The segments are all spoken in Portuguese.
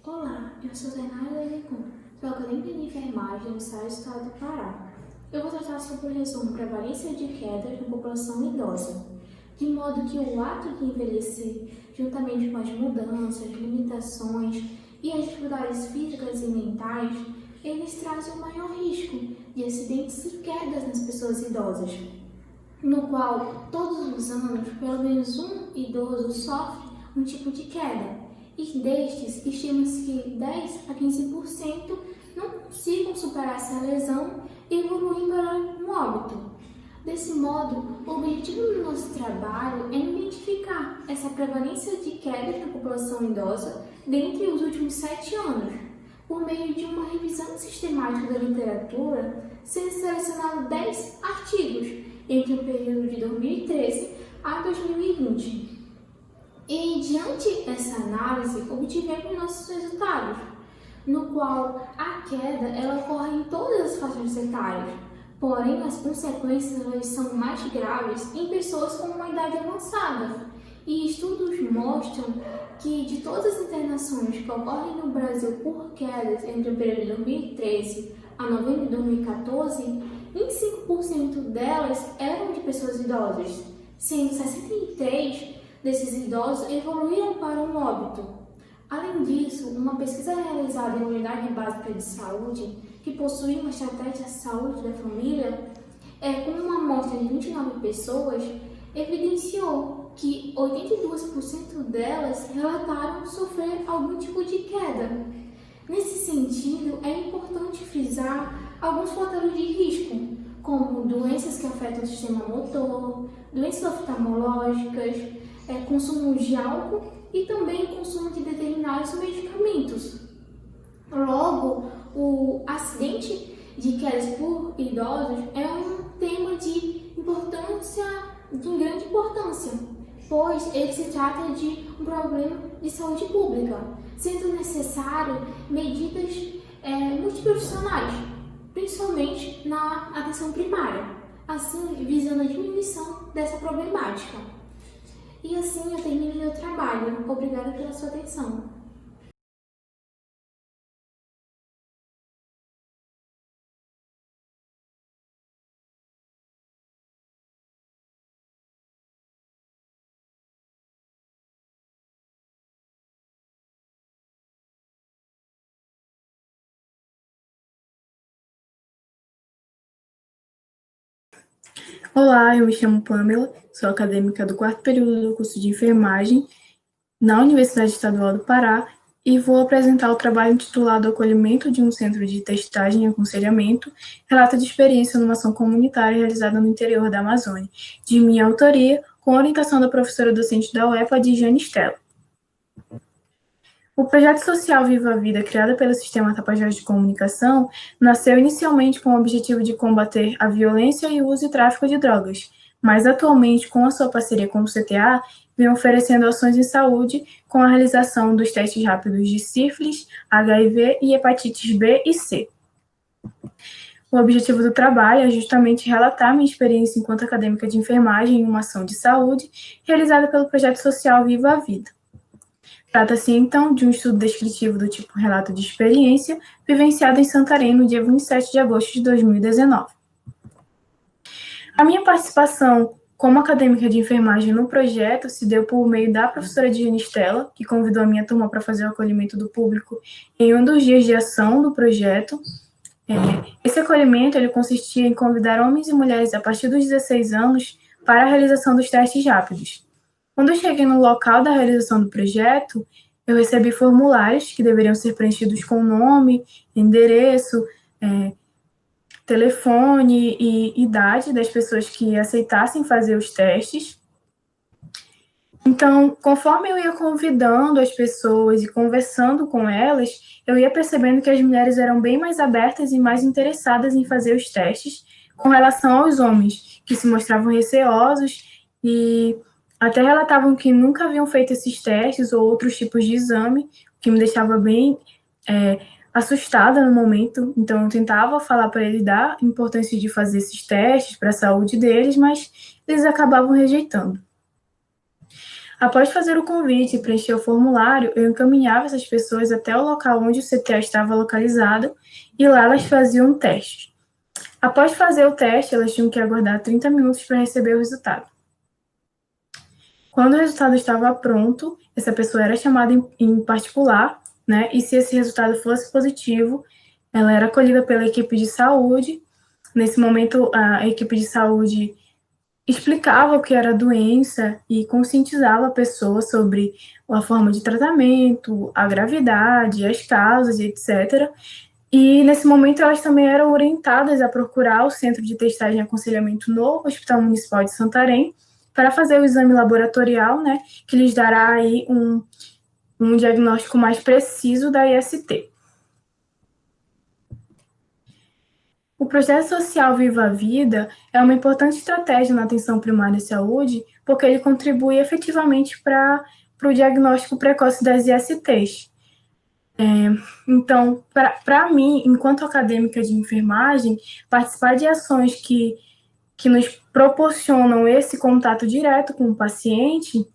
Olá, eu sou Zenaida Lelicum, sou acadêmica de enfermagem do estado do Pará. Eu vou tratar sobre o resumo prevalência de quedas na população idosa, de modo que o ato de envelhecer, juntamente com as mudanças, limitações e as dificuldades físicas e mentais, eles trazem o maior risco de acidentes e quedas nas pessoas idosas, no qual todos os anos pelo menos um idoso sofre um tipo de queda. E destes, estima-se que 10 a 15% não consigam superar essa lesão e evoluem para um óbito. Desse modo, o objetivo do nosso trabalho é identificar essa prevalência de quedas na população idosa dentre os últimos 7 anos, por meio de uma revisão sistemática da literatura, sendo selecionados 10 artigos entre o período de 2013 a 2020. E, diante dessa análise, obtivemos nossos resultados, no qual a queda ela ocorre em todas as faixas etárias, porém as consequências elas são mais graves em pessoas com uma idade avançada. E estudos mostram que de todas as internações que ocorrem no Brasil por quedas entre o período de 2013 a novembro de 2014, 25% delas eram de pessoas idosas, sendo 63% desses idosos evoluíram para um óbito. Além disso, uma pesquisa realizada em uma unidade básica de saúde, que possui uma estratégia de saúde da família, com uma amostra de 29 pessoas, evidenciou que 82% delas relataram sofrer algum tipo de queda. Nesse sentido, é importante frisar alguns fatores de risco, como doenças que afetam o sistema motor, doenças oftalmológicas, consumo de álcool e também consumo de determinados medicamentos. Logo, o acidente de quedas por idosos é um tema de grande importância, pois ele se trata de um problema de saúde pública, sendo necessário medidas multiprofissionais, principalmente na atenção primária, assim visando a diminuição dessa problemática. E assim eu termino meu trabalho. Obrigada pela sua atenção. Olá, eu me chamo Pamela, sou acadêmica do 4º período do curso de enfermagem na Universidade Estadual do Pará e vou apresentar o trabalho intitulado Acolhimento de um Centro de Testagem e Aconselhamento, relato de experiência numa ação comunitária realizada no interior da Amazônia, de minha autoria, com orientação da professora docente da UEPA, Dijane Stella. O projeto social Viva a Vida, criado pelo Sistema Tapajós de Comunicação, nasceu inicialmente com o objetivo de combater a violência e o uso e tráfico de drogas, mas atualmente, com a sua parceria com o CTA, vem oferecendo ações em saúde com a realização dos testes rápidos de sífilis, HIV e hepatites B e C. O objetivo do trabalho é justamente relatar minha experiência enquanto acadêmica de enfermagem em uma ação de saúde realizada pelo projeto social Viva a Vida. Trata-se, então, de um estudo descritivo do tipo relato de experiência, vivenciado em Santarém no dia 27 de agosto de 2019. A minha participação como acadêmica de enfermagem no projeto se deu por meio da professora Dijane Stella, que convidou a minha turma para fazer o acolhimento do público em um dos dias de ação do projeto. Esse acolhimento ele consistia em convidar homens e mulheres a partir dos 16 anos para a realização dos testes rápidos. Quando eu cheguei no local da realização do projeto, eu recebi formulários que deveriam ser preenchidos com nome, endereço, telefone e idade das pessoas que aceitassem fazer os testes. Então, conforme eu ia convidando as pessoas e conversando com elas, eu ia percebendo que as mulheres eram bem mais abertas e mais interessadas em fazer os testes com relação aos homens, que se mostravam receosos e até relatavam que nunca haviam feito esses testes ou outros tipos de exame, o que me deixava bem assustada no momento. Então, eu tentava falar para eles da importância de fazer esses testes para a saúde deles, mas eles acabavam rejeitando. Após fazer o convite e preencher o formulário, eu encaminhava essas pessoas até o local onde o CTA estava localizado e lá elas faziam um teste. Após fazer o teste, elas tinham que aguardar 30 minutos para receber o resultado. Quando o resultado estava pronto, essa pessoa era chamada em particular, né? E se esse resultado fosse positivo, ela era acolhida pela equipe de saúde. Nesse momento, a equipe de saúde explicava o que era a doença e conscientizava a pessoa sobre a forma de tratamento, a gravidade, as causas, etc. E nesse momento elas também eram orientadas a procurar o Centro de Testagem e Aconselhamento no Hospital Municipal de Santarém para fazer o exame laboratorial, né, que lhes dará aí um diagnóstico mais preciso da IST. O projeto social Viva a Vida é uma importante estratégia na atenção primária à saúde, porque ele contribui efetivamente para o diagnóstico precoce das ISTs. Então, para mim, enquanto acadêmica de enfermagem, participar de ações que nos proporcionam esse contato direto com o paciente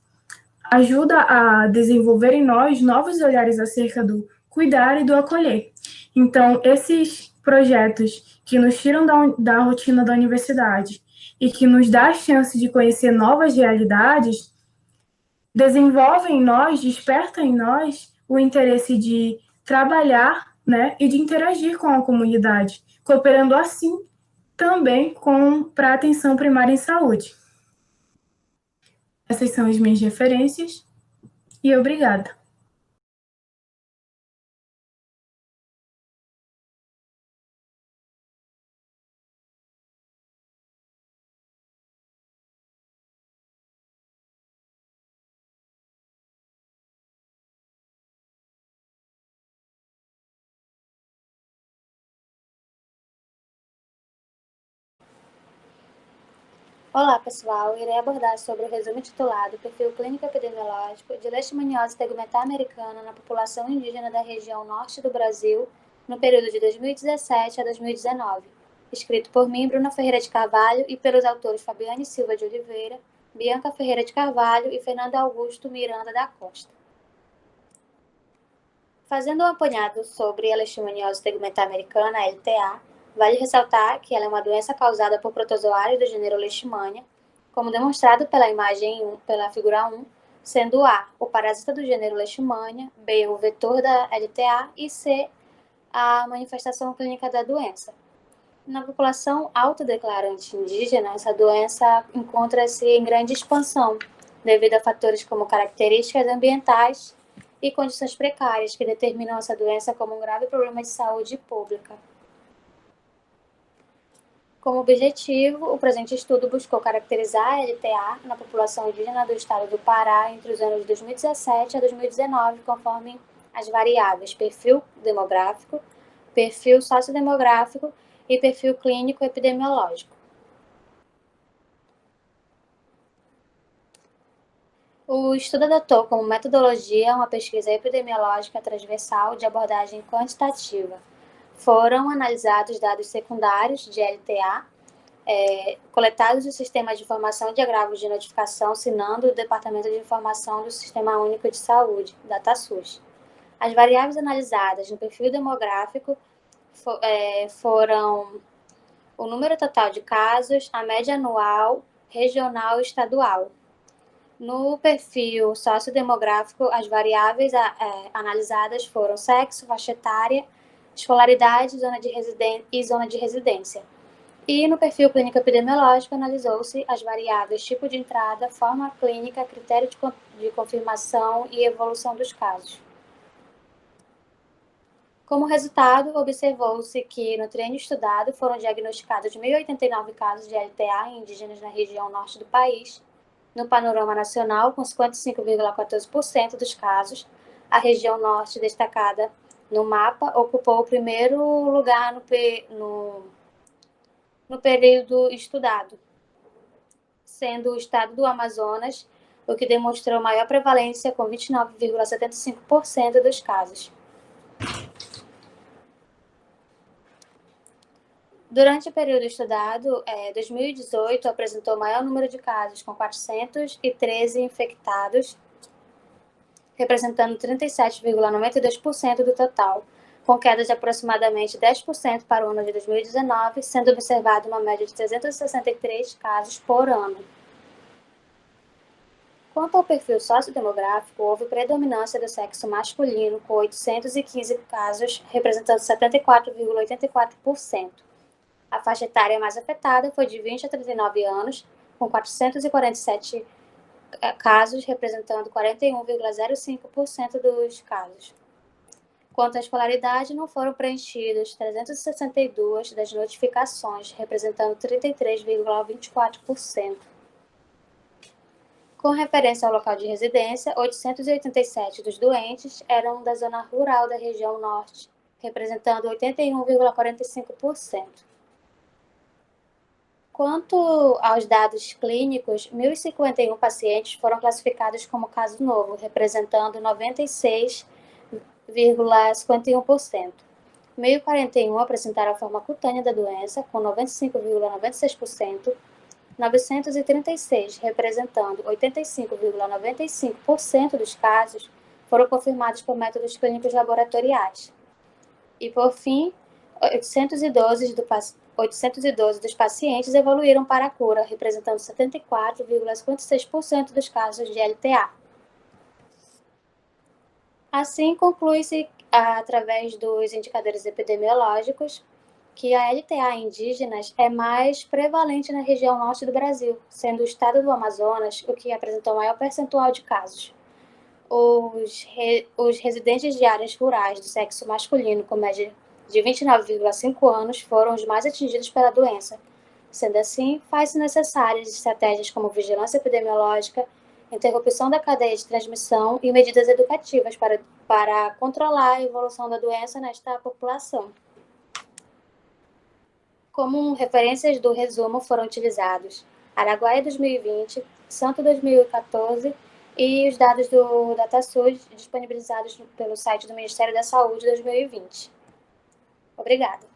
ajuda a desenvolver em nós novos olhares acerca do cuidar e do acolher. Então, esses projetos que nos tiram da rotina da universidade e que nos dá a chance de conhecer novas realidades, desenvolvem em nós, desperta em nós o interesse de trabalhar, né, e de interagir com a comunidade, cooperando assim também para a atenção primária em saúde. Essas são as minhas referências e obrigada. Olá, pessoal. Irei abordar sobre o resumo titulado Perfil Clínico Epidemiológico de Leishmaniose tegumentar americana na população indígena da região norte do Brasil no período de 2017 a 2019, escrito por mim, Bruna Ferreira de Carvalho, e pelos autores Fabiane Silva de Oliveira, Bianca Ferreira de Carvalho e Fernando Augusto Miranda da Costa. Fazendo um apanhado sobre a Leishmaniose tegumentar americana, a LTA, vale ressaltar que ela é uma doença causada por protozoários do gênero Leishmania, como demonstrado pela figura 1, sendo A, o parasita do gênero Leishmania, B, o vetor da LTA e C, a manifestação clínica da doença. Na população autodeclarante indígena, essa doença encontra-se em grande expansão, devido a fatores como características ambientais e condições precárias que determinam essa doença como um grave problema de saúde pública. Como objetivo, o presente estudo buscou caracterizar a LTA na população indígena do estado do Pará entre os anos de 2017 a 2019, conforme as variáveis perfil demográfico, perfil sociodemográfico e perfil clínico epidemiológico. O estudo adotou como metodologia uma pesquisa epidemiológica transversal de abordagem quantitativa. Foram analisados dados secundários de LTA, coletados do Sistema de Informação de Agravos de Notificação, SINAM, do Departamento de Informação do Sistema Único de Saúde, DataSUS. As variáveis analisadas no perfil demográfico foram o número total de casos, a média anual, regional e estadual. No perfil sociodemográfico, as variáveis analisadas foram sexo, faixa etária, escolaridade e zona de residência. E no perfil clínico epidemiológico, analisou-se as variáveis tipo de entrada, forma clínica, critério de confirmação e evolução dos casos. Como resultado, observou-se que no triênio estudado foram diagnosticados 1.089 casos de LTA em indígenas na região norte do país. No panorama nacional, com 55,14% dos casos, a região norte destacada no mapa ocupou o primeiro lugar no período estudado, sendo o estado do Amazonas o que demonstrou maior prevalência, com 29,75% dos casos. Durante o período estudado, 2018 apresentou o maior número de casos, com 413 infectados, representando 37,92% do total, com queda de aproximadamente 10% para o ano de 2019, sendo observada uma média de 363 casos por ano. Quanto ao perfil sociodemográfico, houve predominância do sexo masculino, com 815 casos, representando 74,84%. A faixa etária mais afetada foi de 20 a 39 anos, com 447 casos, representando 41,05% dos casos. Quanto à escolaridade, não foram preenchidas 362 das notificações, representando 33,24%. Com referência ao local de residência, 887 dos doentes eram da zona rural da região norte, representando 81,45%. Quanto aos dados clínicos, 1.051 pacientes foram classificados como caso novo, representando 96,51%. 1.041 apresentaram a forma cutânea da doença, com 95,96%. 936, representando 85,95% dos casos, foram confirmados por métodos clínicos laboratoriais. E, por fim, 812 dos pacientes evoluíram para a cura, representando 74,56% dos casos de LTA. Assim, conclui-se, através dos indicadores epidemiológicos, que a LTA em indígenas é mais prevalente na região norte do Brasil, sendo o estado do Amazonas o que apresentou maior percentual de casos. Os residentes de áreas rurais do sexo masculino, com média de 29,5 anos, foram os mais atingidos pela doença. Sendo assim, faz-se necessárias estratégias como vigilância epidemiológica, interrupção da cadeia de transmissão e medidas educativas para controlar a evolução da doença nesta população. Como referências do resumo foram utilizados Araguaia 2020, Santo 2014 e os dados do DataSUS disponibilizados pelo site do Ministério da Saúde 2020. Obrigada.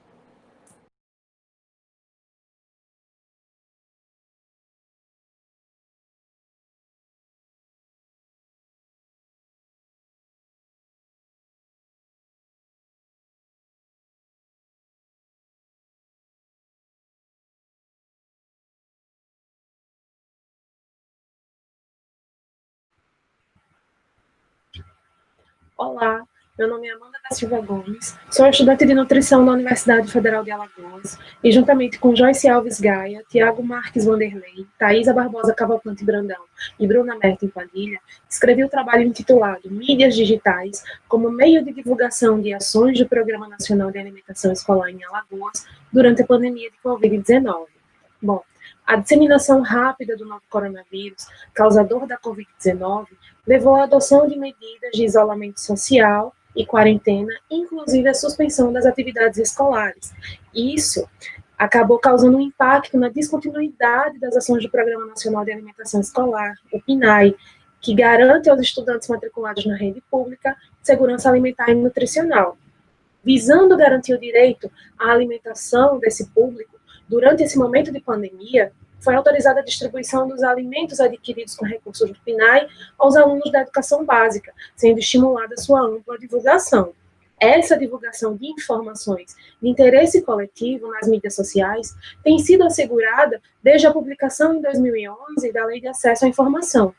Olá, meu nome é Amanda da Silva Gomes, sou estudante de nutrição da Universidade Federal de Alagoas e, juntamente com Joyce Alves Gaia, Tiago Marques Vanderlei, Thaisa Barbosa Cavalcante Brandão e Bruna Merten Padilha, escrevi o trabalho intitulado Mídias Digitais como meio de divulgação de ações do Programa Nacional de Alimentação Escolar em Alagoas durante a pandemia de Covid-19. Bom, a disseminação rápida do novo coronavírus, causador da Covid-19, levou à adoção de medidas de isolamento social e quarentena, inclusive a suspensão das atividades escolares. Isso acabou causando um impacto na descontinuidade das ações do Programa Nacional de Alimentação Escolar, o PNAE, que garante aos estudantes matriculados na rede pública segurança alimentar e nutricional. Visando garantir o direito à alimentação desse público, durante esse momento de pandemia, foi autorizada a distribuição dos alimentos adquiridos com recursos do PNAE aos alunos da educação básica, sendo estimulada sua ampla divulgação. Essa divulgação de informações de interesse coletivo nas mídias sociais tem sido assegurada desde a publicação em 2011 da Lei de Acesso à Informação.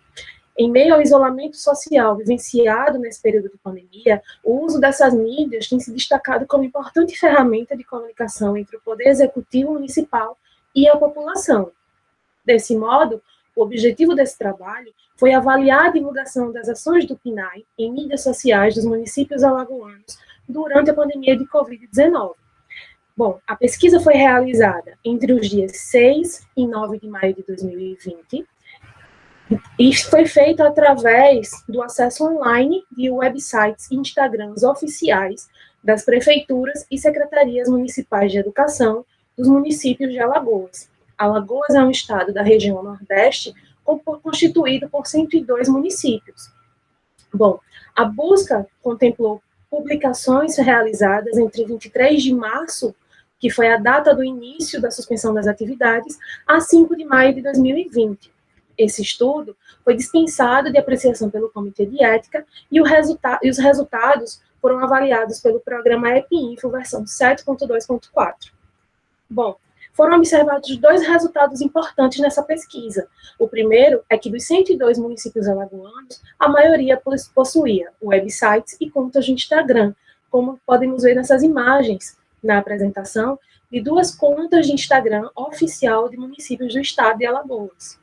Em meio ao isolamento social vivenciado nesse período de pandemia, o uso dessas mídias tem se destacado como importante ferramenta de comunicação entre o Poder Executivo Municipal e a população. Desse modo, o objetivo desse trabalho foi avaliar a divulgação das ações do PNAE em mídias sociais dos municípios alagoanos durante a pandemia de Covid-19. Bom, a pesquisa foi realizada entre os dias 6 e 9 de maio de 2020 e foi feita através do acesso online de websites e Instagrams oficiais das prefeituras e secretarias municipais de educação dos municípios de Alagoas. Alagoas é um estado da região Nordeste constituído por 102 municípios. Bom, a busca contemplou publicações realizadas entre 23 de março que foi a data do início da suspensão das atividades, a 5 de maio de 2020. Esse estudo foi dispensado de apreciação pelo Comitê de Ética e os resultados foram avaliados pelo programa EPINFO versão 7.2.4. Bom, foram observados dois resultados importantes nessa pesquisa. O primeiro é que dos 102 municípios alagoanos, a maioria possuía websites e contas de Instagram, como podemos ver nessas imagens na apresentação, de duas contas de Instagram oficial de municípios do estado de Alagoas.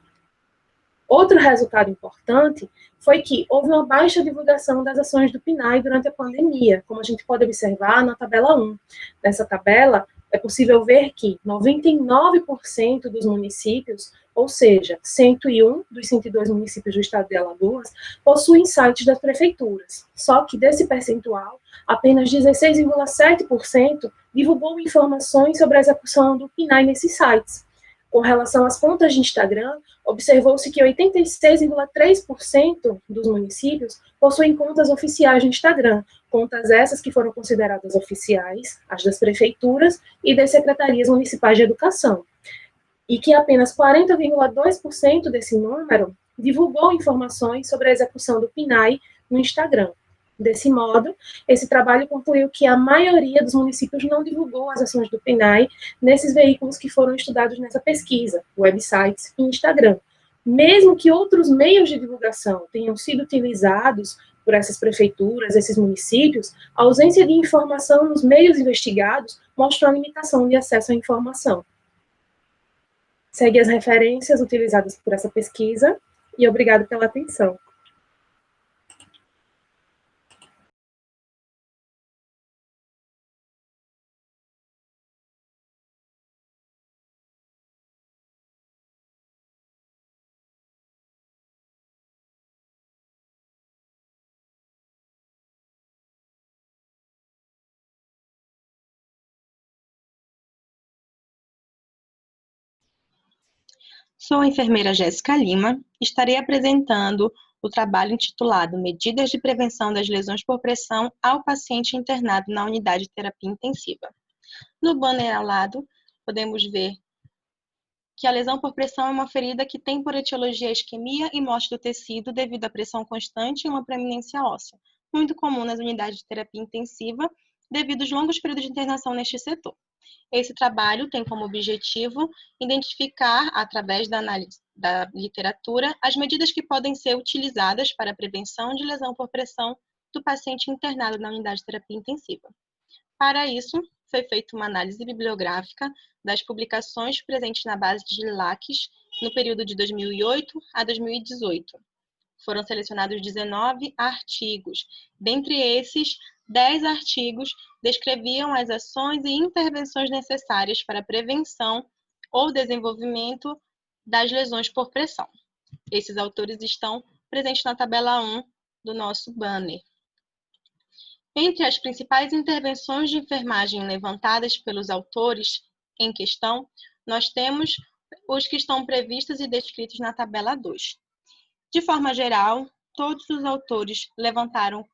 Outro resultado importante foi que houve uma baixa divulgação das ações do PNAE durante a pandemia, como a gente pode observar na tabela 1. Nessa tabela, é possível ver que 99% dos municípios, ou seja, 101 dos 102 municípios do estado de Alagoas, possuem sites das prefeituras. Só que desse percentual, apenas 16,7% divulgou informações sobre a execução do PNAE nesses sites. Com relação às contas de Instagram, observou-se que 86,3% dos municípios possuem contas oficiais de Instagram, contas essas que foram consideradas oficiais, as das prefeituras e das secretarias municipais de educação, e que apenas 40,2% desse número divulgou informações sobre a execução do PNAE no Instagram. Desse modo, esse trabalho concluiu que a maioria dos municípios não divulgou as ações do PNAE nesses veículos que foram estudados nessa pesquisa, websites e Instagram. Mesmo que outros meios de divulgação tenham sido utilizados por essas prefeituras, esses municípios, a ausência de informação nos meios investigados mostra a limitação de acesso à informação. Segue as referências utilizadas por essa pesquisa e obrigado pela atenção. Sou a enfermeira Jéssica Lima. Estarei apresentando o trabalho intitulado Medidas de Prevenção das Lesões por Pressão ao paciente internado na unidade de terapia intensiva. No banner ao lado, podemos ver que a lesão por pressão é uma ferida que tem por etiologia a isquemia e morte do tecido devido à pressão constante e uma proeminência óssea, muito comum nas unidades de terapia intensiva devido aos longos períodos de internação neste setor. Esse trabalho tem como objetivo identificar, através da análise da literatura, as medidas que podem ser utilizadas para a prevenção de lesão por pressão do paciente internado na unidade de terapia intensiva. Para isso, foi feita uma análise bibliográfica das publicações presentes na base de LACs no período de 2008 a 2018. Foram selecionados 19 artigos. Dentre esses, 10 artigos descreviam as ações e intervenções necessárias para a prevenção ou desenvolvimento das lesões por pressão. Esses autores estão presentes na tabela 1 do nosso banner. Entre as principais intervenções de enfermagem levantadas pelos autores em questão, nós temos os que estão previstos e descritos na tabela 2. De forma geral, todos os autores levantaram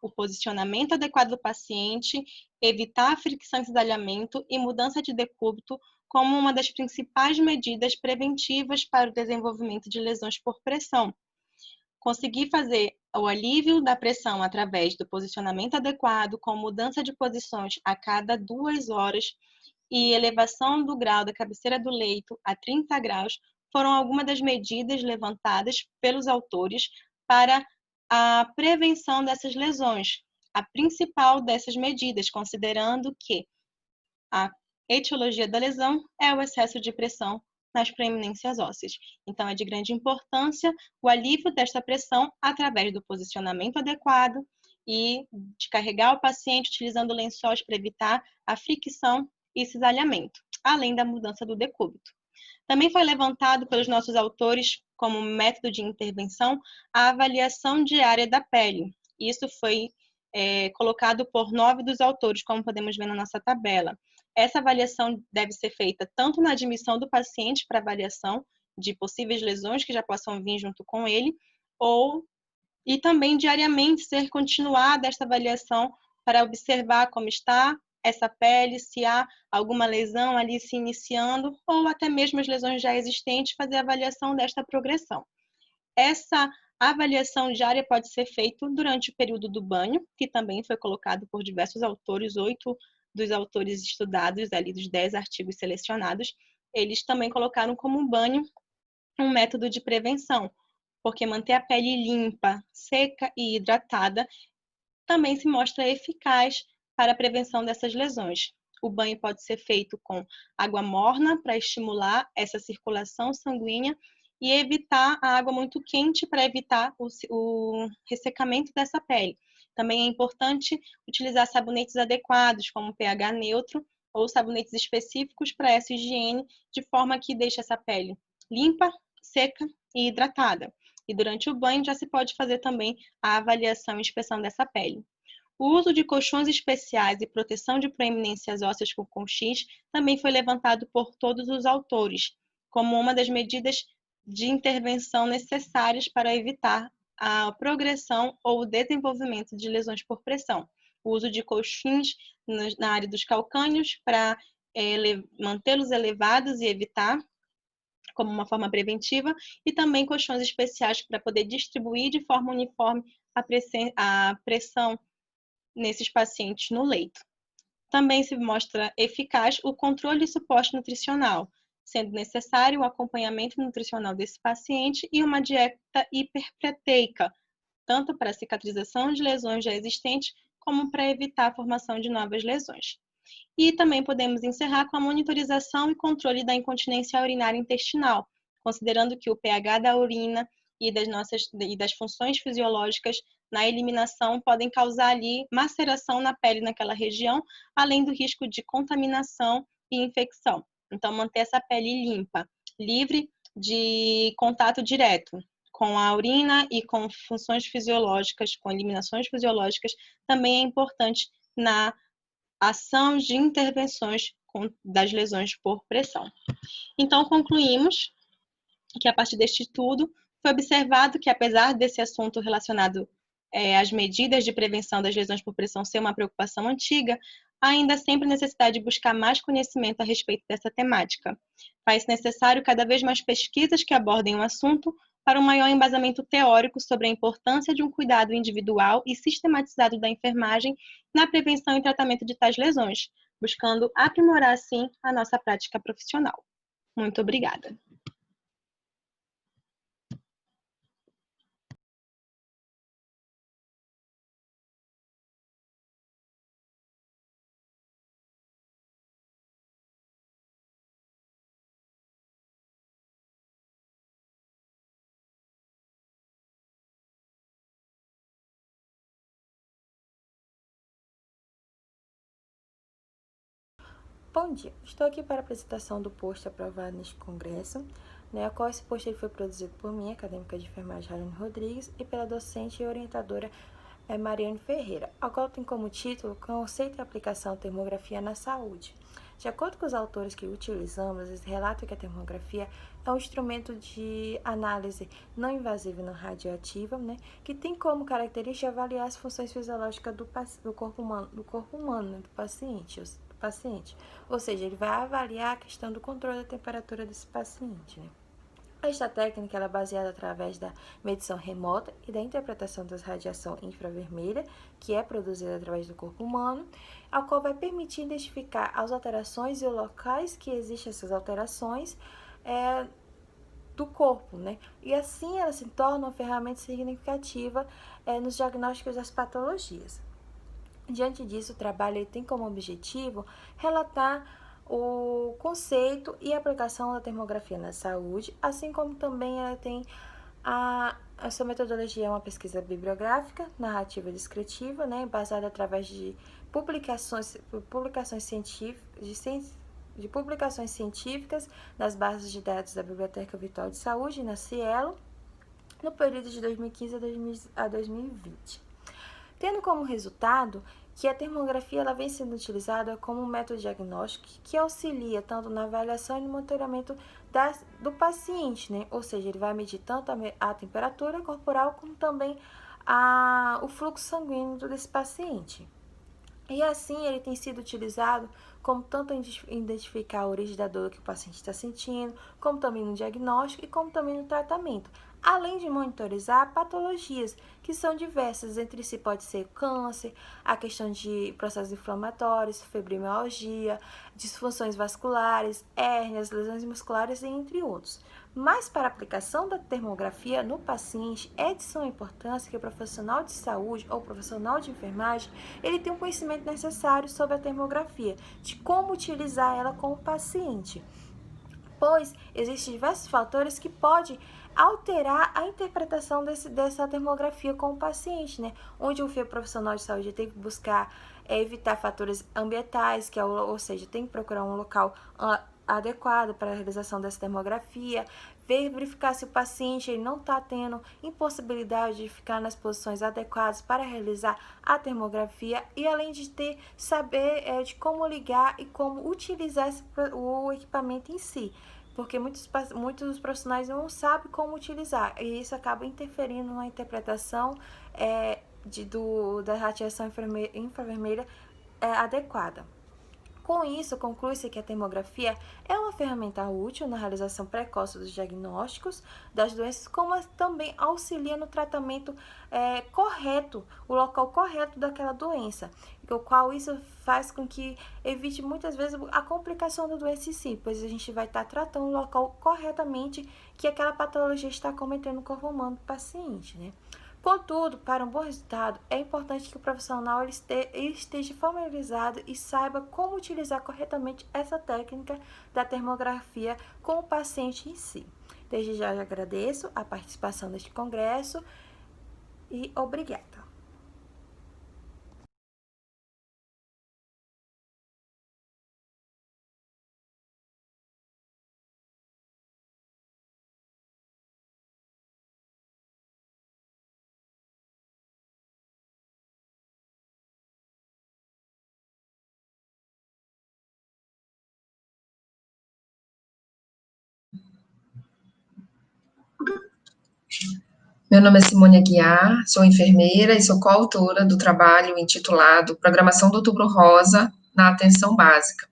o posicionamento adequado do paciente, evitar fricção e cisalhamento e mudança de decúbito como uma das principais medidas preventivas para o desenvolvimento de lesões por pressão. Conseguir fazer o alívio da pressão através do posicionamento adequado, com mudança de posições a cada 2 horas e elevação do grau da cabeceira do leito a 30 graus, foram algumas das medidas levantadas pelos autores para a prevenção dessas lesões. A principal dessas medidas, considerando que a etiologia da lesão é o excesso de pressão nas proeminências ósseas. Então, é de grande importância o alívio desta pressão através do posicionamento adequado e de carregar o paciente utilizando lençóis para evitar a fricção e cisalhamento, além da mudança do decúbito. Também foi levantado pelos nossos autores, como método de intervenção, a avaliação diária da pele. Isso foi colocado por 9 dos autores, como podemos ver na nossa tabela. Essa avaliação deve ser feita tanto na admissão do paciente para avaliação de possíveis lesões que já possam vir junto com ele, e também diariamente ser continuada esta avaliação para observar como está essa pele, se há alguma lesão ali se iniciando, ou até mesmo as lesões já existentes, fazer a avaliação desta progressão. Essa avaliação diária pode ser feita durante o período do banho, que também foi colocado por diversos autores, 8 dos autores estudados, ali dos 10 artigos selecionados, eles também colocaram como banho um método de prevenção, porque manter a pele limpa, seca e hidratada também se mostra eficaz para a prevenção dessas lesões. O banho pode ser feito com água morna para estimular essa circulação sanguínea e evitar a água muito quente para evitar o ressecamento dessa pele. Também é importante utilizar sabonetes adequados, como pH neutro, ou sabonetes específicos para essa higiene, de forma que deixe essa pele limpa, seca e hidratada. E durante o banho já se pode fazer também a avaliação e inspeção dessa pele. O uso de colchões especiais e proteção de proeminências ósseas com colchis também foi levantado por todos os autores, como uma das medidas de intervenção necessárias para evitar a progressão ou o desenvolvimento de lesões por pressão. O uso de colchões na área dos calcâneos para mantê-los elevados e evitar como uma forma preventiva, e também colchões especiais para poder distribuir de forma uniforme a pressão nesses pacientes no leito. Também se mostra eficaz o controle e suporte nutricional, sendo necessário o acompanhamento nutricional desse paciente e uma dieta hiperproteica, tanto para a cicatrização de lesões já existentes, como para evitar a formação de novas lesões. E também podemos encerrar com a monitorização e controle da incontinência urinária intestinal, considerando que o pH da urina e das funções fisiológicas na eliminação podem causar ali maceração na pele naquela região, além do risco de contaminação e infecção. Então, manter essa pele limpa, livre de contato direto com a urina e com funções fisiológicas, com eliminações fisiológicas, também é importante na ação de intervenções das lesões por pressão. Então, concluímos que, a partir deste estudo, foi observado que, apesar desse assunto relacionado às medidas de prevenção das lesões por pressão ser uma preocupação antiga, ainda há sempre necessidade de buscar mais conhecimento a respeito dessa temática. Faz necessário cada vez mais pesquisas que abordem o assunto para um maior embasamento teórico sobre a importância de um cuidado individual e sistematizado da enfermagem na prevenção e tratamento de tais lesões, buscando aprimorar, assim, a nossa prática profissional. Muito obrigada. Bom dia, estou aqui para a apresentação do post aprovado neste congresso, a qual esse post foi produzido por mim, acadêmica de enfermagem Rayane Rodrigues, e pela docente e orientadora Mariane Ferreira, a qual tem como título Conceito e Aplicação da Termografia na Saúde. De acordo com os autores que utilizamos, eles relatam que a termografia é um instrumento de análise não invasiva e não radioativa, que tem como característica avaliar as funções fisiológicas do corpo humano, do paciente. Ou seja, ele vai avaliar a questão do controle da temperatura desse paciente. Esta técnica é baseada através da medição remota e da interpretação das radiação infravermelha, que é produzida através do corpo humano, a qual vai permitir identificar as alterações e os locais que existem essas alterações do corpo, E assim ela se torna uma ferramenta significativa nos diagnósticos das patologias. Diante disso, o trabalho tem como objetivo relatar o conceito e aplicação da termografia na saúde, assim como também ela tem a sua metodologia é uma pesquisa bibliográfica, narrativa descritiva, baseada através de publicações científicas nas bases de dados da Biblioteca Virtual de Saúde, na Cielo, no período de 2015 a 2020. Tendo como resultado que a termografia ela vem sendo utilizada como um método diagnóstico que auxilia tanto na avaliação e no monitoramento do paciente, Ou seja, ele vai medir tanto a temperatura corporal como também o fluxo sanguíneo desse paciente. E assim ele tem sido utilizado como tanto identificar a origem da dor que o paciente está sentindo, como também no diagnóstico e como também no tratamento, além de monitorizar patologias que são diversas, entre si pode ser câncer, a questão de processos inflamatórios, fibromialgia, disfunções vasculares, hérnias, lesões musculares, entre outros. Mas para a aplicação da termografia no paciente, é de suma importância que o profissional de saúde ou profissional de enfermagem, ele tenha um conhecimento necessário sobre a termografia, de como utilizar ela com o paciente, pois existem diversos fatores que podem alterar a interpretação dessa termografia com o paciente, né? Onde o profissional de saúde tem que buscar evitar fatores ambientais, ou seja, tem que procurar um local adequado para a realização dessa termografia, verificar se o paciente ele não está tendo impossibilidade de ficar nas posições adequadas para realizar a termografia e além de saber de como ligar e como utilizar o equipamento em si, porque muitos profissionais não sabem como utilizar e isso acaba interferindo na interpretação da radiação infravermelha adequada. Com isso, conclui-se que a termografia é uma ferramenta útil na realização precoce dos diagnósticos das doenças, como também auxilia no tratamento correto, o local correto daquela doença, o qual isso faz com que evite muitas vezes a complicação da doença em si, pois a gente vai estar tratando o local corretamente que aquela patologia está cometendo no corpo humano do paciente, né? Contudo, para um bom resultado, é importante que o profissional esteja familiarizado e saiba como utilizar corretamente essa técnica da termografia com o paciente em si. Desde já agradeço a participação neste congresso e obrigada. Meu nome é Simone Aguiar, sou enfermeira e sou coautora do trabalho intitulado Programação do Outubro Rosa na Atenção Básica.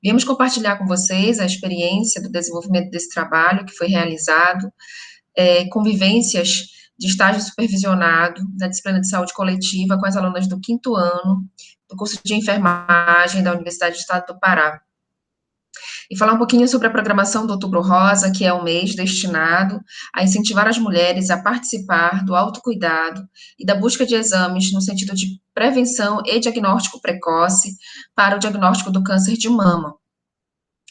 Viemos compartilhar com vocês a experiência do desenvolvimento desse trabalho que foi realizado com vivências de estágio supervisionado na disciplina de saúde coletiva com as alunas do 5º ano do curso de enfermagem da Universidade do Estado do Pará. E falar um pouquinho sobre a programação do Outubro Rosa, que é um mês destinado a incentivar as mulheres a participar do autocuidado e da busca de exames no sentido de prevenção e diagnóstico precoce para o diagnóstico do câncer de mama.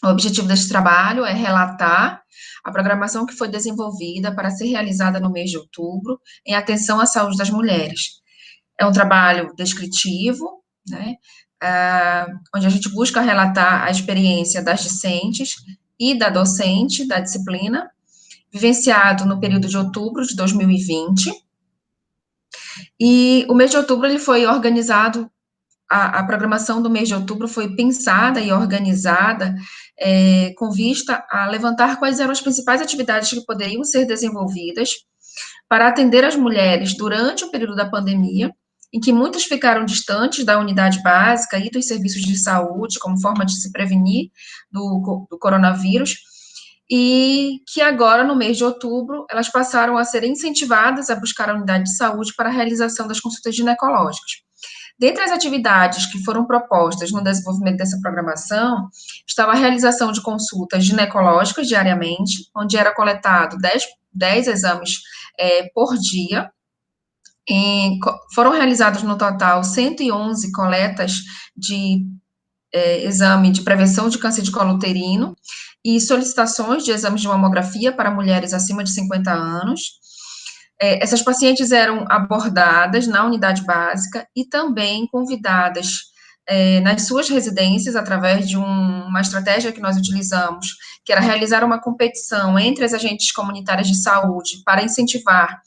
O objetivo deste trabalho é relatar a programação que foi desenvolvida para ser realizada no mês de outubro em atenção à saúde das mulheres. É um trabalho descritivo, né, onde a gente busca relatar a experiência das discentes e da docente da disciplina, vivenciado no período de outubro de 2020, e o mês de outubro ele foi organizado, a programação do mês de outubro foi pensada e organizada com vista a levantar quais eram as principais atividades que poderiam ser desenvolvidas para atender as mulheres durante o período da pandemia, em que muitas ficaram distantes da unidade básica e dos serviços de saúde, como forma de se prevenir do coronavírus, e que agora, no mês de outubro, elas passaram a ser incentivadas a buscar a unidade de saúde para a realização das consultas ginecológicas. Dentre as atividades que foram propostas no desenvolvimento dessa programação, estava a realização de consultas ginecológicas diariamente, onde era coletado 10 exames por dia. Foram realizadas no total 111 coletas de exame de prevenção de câncer de colo uterino e solicitações de exames de mamografia para mulheres acima de 50 anos. Essas pacientes eram abordadas na unidade básica e também convidadas nas suas residências, através de uma estratégia que nós utilizamos, que era realizar uma competição entre as agentes comunitárias de saúde para incentivar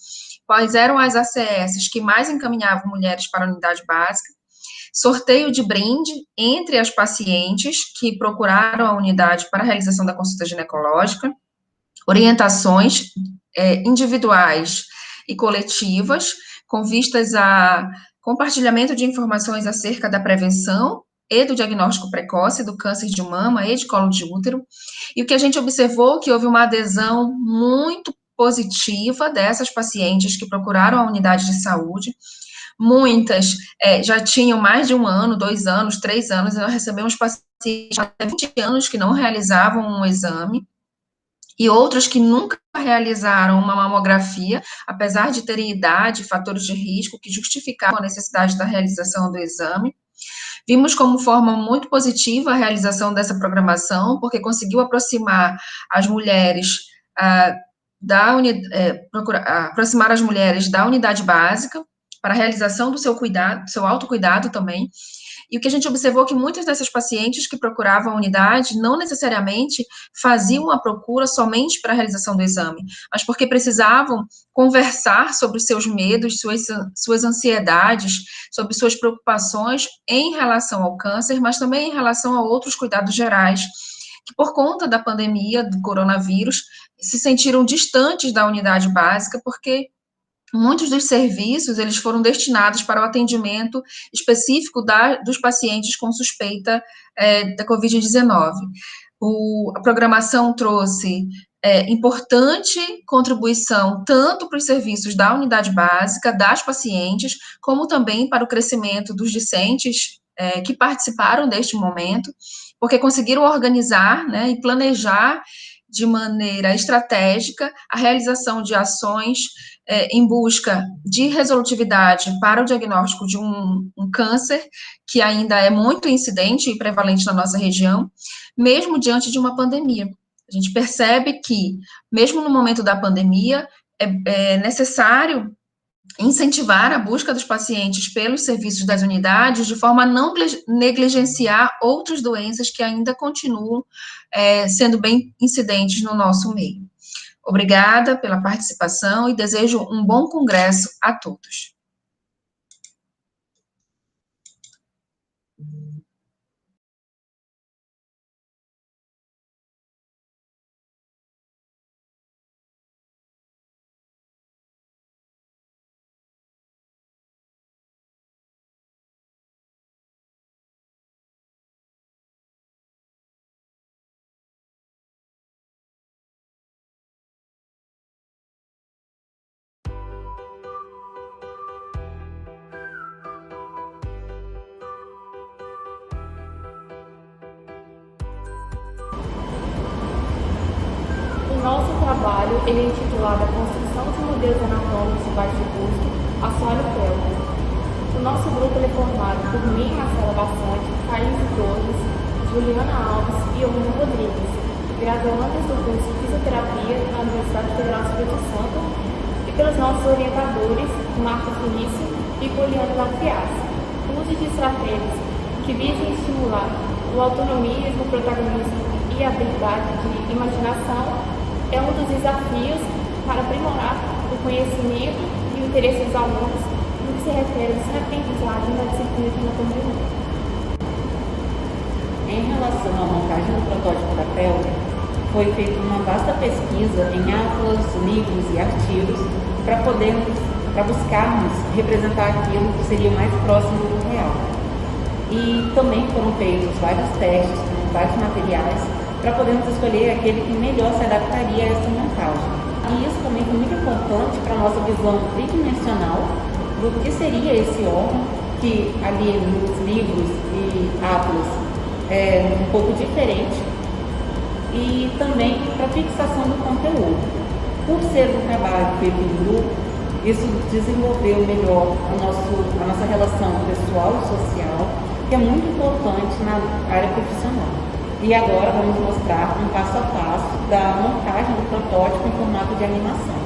quais eram as ACS que mais encaminhavam mulheres para a unidade básica, sorteio de brinde entre as pacientes que procuraram a unidade para a realização da consulta ginecológica, orientações individuais e coletivas, com vistas a compartilhamento de informações acerca da prevenção e do diagnóstico precoce do câncer de mama e de colo de útero, e o que a gente observou é que houve uma adesão muito positiva dessas pacientes que procuraram a unidade de saúde. Muitas já tinham mais de 1 ano, 2 anos, 3 anos, e nós recebemos pacientes há 20 anos que não realizavam um exame, e outros que nunca realizaram uma mamografia, apesar de terem idade, fatores de risco que justificavam a necessidade da realização do exame. Vimos como forma muito positiva a realização dessa programação, porque conseguiu aproximar as mulheres aproximar as mulheres da unidade básica para a realização do seu cuidado, do seu autocuidado também. E o que a gente observou é que muitas dessas pacientes que procuravam a unidade não necessariamente faziam a procura somente para a realização do exame, mas porque precisavam conversar sobre os seus medos, suas ansiedades, sobre suas preocupações em relação ao câncer, mas também em relação a outros cuidados gerais, que por conta da pandemia do coronavírus se sentiram distantes da unidade básica, porque muitos dos serviços, eles foram destinados para o atendimento específico dos pacientes com suspeita da Covid-19. A programação trouxe importante contribuição tanto para os serviços da unidade básica, das pacientes, como também para o crescimento dos discentes que participaram deste momento, porque conseguiram organizar, né, e planejar de maneira estratégica a realização de ações em busca de resolutividade para o diagnóstico de um câncer que ainda é muito incidente e prevalente na nossa região, mesmo diante de uma pandemia. A gente percebe que, mesmo no momento da pandemia, é necessário incentivar a busca dos pacientes pelos serviços das unidades, de forma a não negligenciar outras doenças que ainda continuam sendo bem incidentes no nosso meio. Obrigada pela participação e desejo um bom congresso a todos. O nosso trabalho ele é intitulado A Construção de Modelos Anatômicos de Baixo Custo, Assoalho Pélvico. O nosso grupo é formado por mim, Marcela Bassante, Thaís Torres, Juliana Alves e Omuna Rodrigues, graduandas do curso de Fisioterapia na Universidade Federal do Espírito Santo, e pelos nossos orientadores, Marcos Vinícius e Poliana Lafias. O uso de estratégias que visem estimular o autonomismo, o protagonismo e a habilidade de imaginação é um dos desafios para aprimorar o conhecimento e o interesse dos alunos no que se refere à aprendizagem da disciplina de anatomia. Em relação à montagem do protótipo da pelve, foi feita uma vasta pesquisa em atlas, livros e artigos para buscarmos representar aquilo que seria mais próximo do real. E também foram feitos vários testes com vários materiais para podermos escolher aquele que melhor se adaptaria a essa montagem. E isso também foi muito importante para a nossa visão tridimensional do que seria esse órgão, que ali nos livros e atlas é um pouco diferente, e também para a fixação do conteúdo. Por ser um trabalho feito em grupo, isso desenvolveu melhor a nossa relação pessoal e social, que é muito importante na área profissional. E agora vamos mostrar um passo a passo da montagem do protótipo em formato de animação.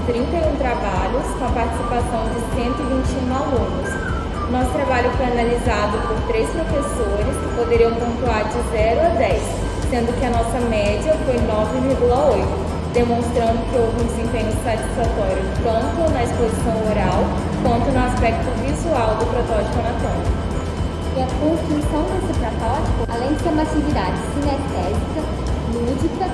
31 trabalhos, com a participação de 121 alunos. Nosso trabalho foi analisado por 3 professores que poderiam pontuar de 0 a 10, sendo que a nossa média foi 9,8, demonstrando que houve um desempenho satisfatório tanto na exposição oral quanto no aspecto visual do protótipo anatômico. E a construção desse protótipo, além de ser uma atividade sinestésica, lúdica,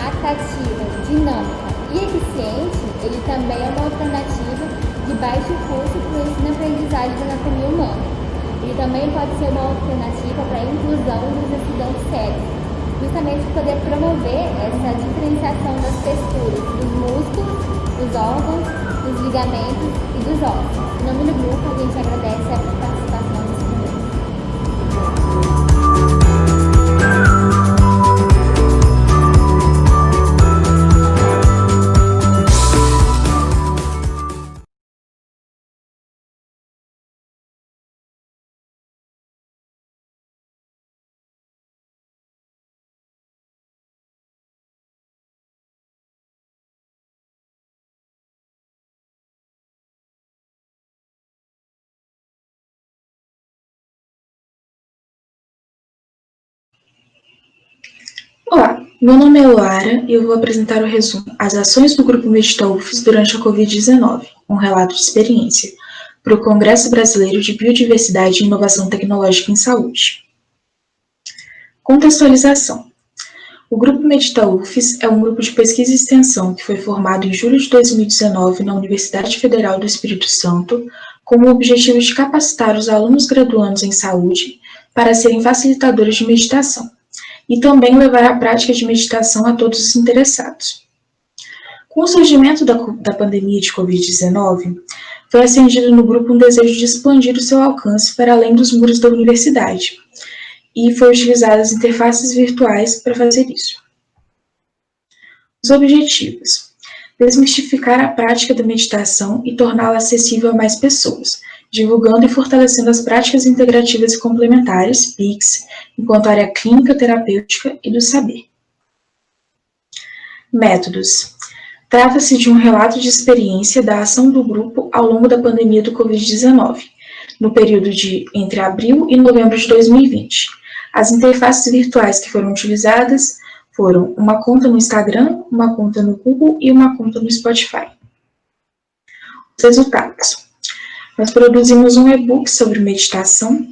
atrativa, dinâmica e eficiente, ele também é uma alternativa de baixo custo para o ensino e aprendizagem da anatomia humana. Ele também pode ser uma alternativa para a inclusão dos estudantes cegos, justamente para poder promover essa diferenciação das texturas dos músculos, dos órgãos, dos ligamentos e dos ossos. Em nome do grupo, a gente agradece a participação desse momento. Olá, meu nome é Luara e eu vou apresentar o resumo As ações do Grupo Medita UFES durante a Covid-19, um relato de experiência, para o Congresso Brasileiro de Biodiversidade e Inovação Tecnológica em Saúde. Contextualização. O Grupo Medita UFES é um grupo de pesquisa e extensão que foi formado em julho de 2019 na Universidade Federal do Espírito Santo, com o objetivo de capacitar os alunos graduandos em saúde para serem facilitadores de meditação, e também levar a prática de meditação a todos os interessados. Com o surgimento da pandemia de Covid-19, foi acendido no grupo um desejo de expandir o seu alcance para além dos muros da universidade, e foi utilizadas interfaces virtuais para fazer isso. Os objetivos: desmistificar a prática da meditação e torná-la acessível a mais pessoas, divulgando e fortalecendo as práticas integrativas e complementares, PICs, enquanto área clínica, terapêutica e do saber. Métodos. Trata-se de um relato de experiência da ação do grupo ao longo da pandemia do Covid-19, no período de entre abril e novembro de 2020. As interfaces virtuais que foram utilizadas foram uma conta no Instagram, uma conta no Google e uma conta no Spotify. Os resultados. Nós produzimos um e-book sobre meditação,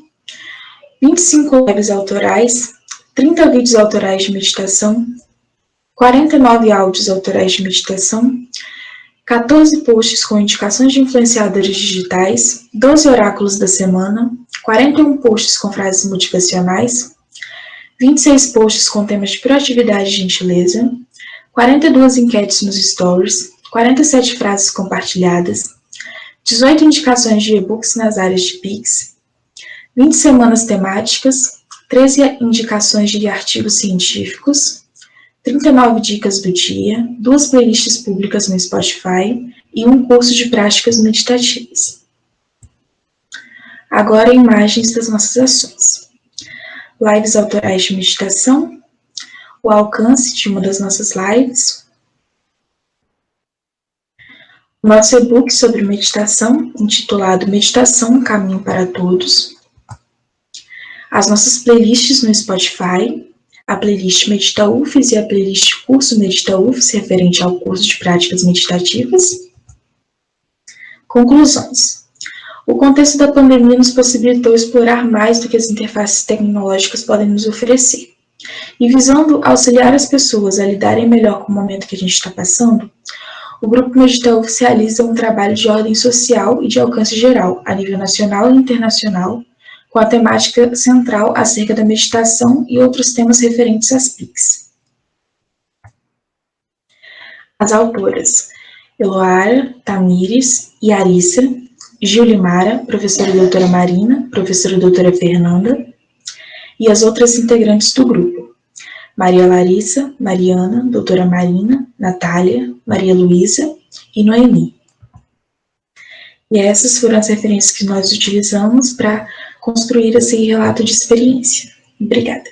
25 lives autorais, 30 vídeos autorais de meditação, 49 áudios autorais de meditação, 14 posts com indicações de influenciadores digitais, 12 oráculos da semana, 41 posts com frases motivacionais, 26 posts com temas de proatividade e gentileza, 42 enquetes nos stories, 47 frases compartilhadas, 18 indicações de e-books nas áreas de PICs, 20 semanas temáticas, 13 indicações de artigos científicos, 39 dicas do dia, 2 playlists públicas no Spotify e um curso de práticas meditativas. Agora, imagens das nossas ações. Lives autorais de meditação, o alcance de uma das nossas lives, nosso e-book sobre meditação, intitulado Meditação, um Caminho para Todos, as nossas playlists no Spotify, a playlist Medita UFES e a playlist Curso Medita UFES, referente ao curso de práticas meditativas. Conclusões. O contexto da pandemia nos possibilitou explorar mais do que as interfaces tecnológicas podem nos oferecer. E visando auxiliar as pessoas a lidarem melhor com o momento que a gente está passando, o Grupo Medita UFES realiza um trabalho de ordem social e de alcance geral, a nível nacional e internacional, com a temática central acerca da meditação e outros temas referentes às PICs. As autoras: Eloara, Tamires, Yarissa, Gilmara, professora doutora Marina, professora doutora Fernanda, e as outras integrantes do grupo: Maria Larissa, Mariana, doutora Marina, Natália, Maria Luísa e Noemi. E essas foram as referências que nós utilizamos para construir esse relato de experiência. Obrigada.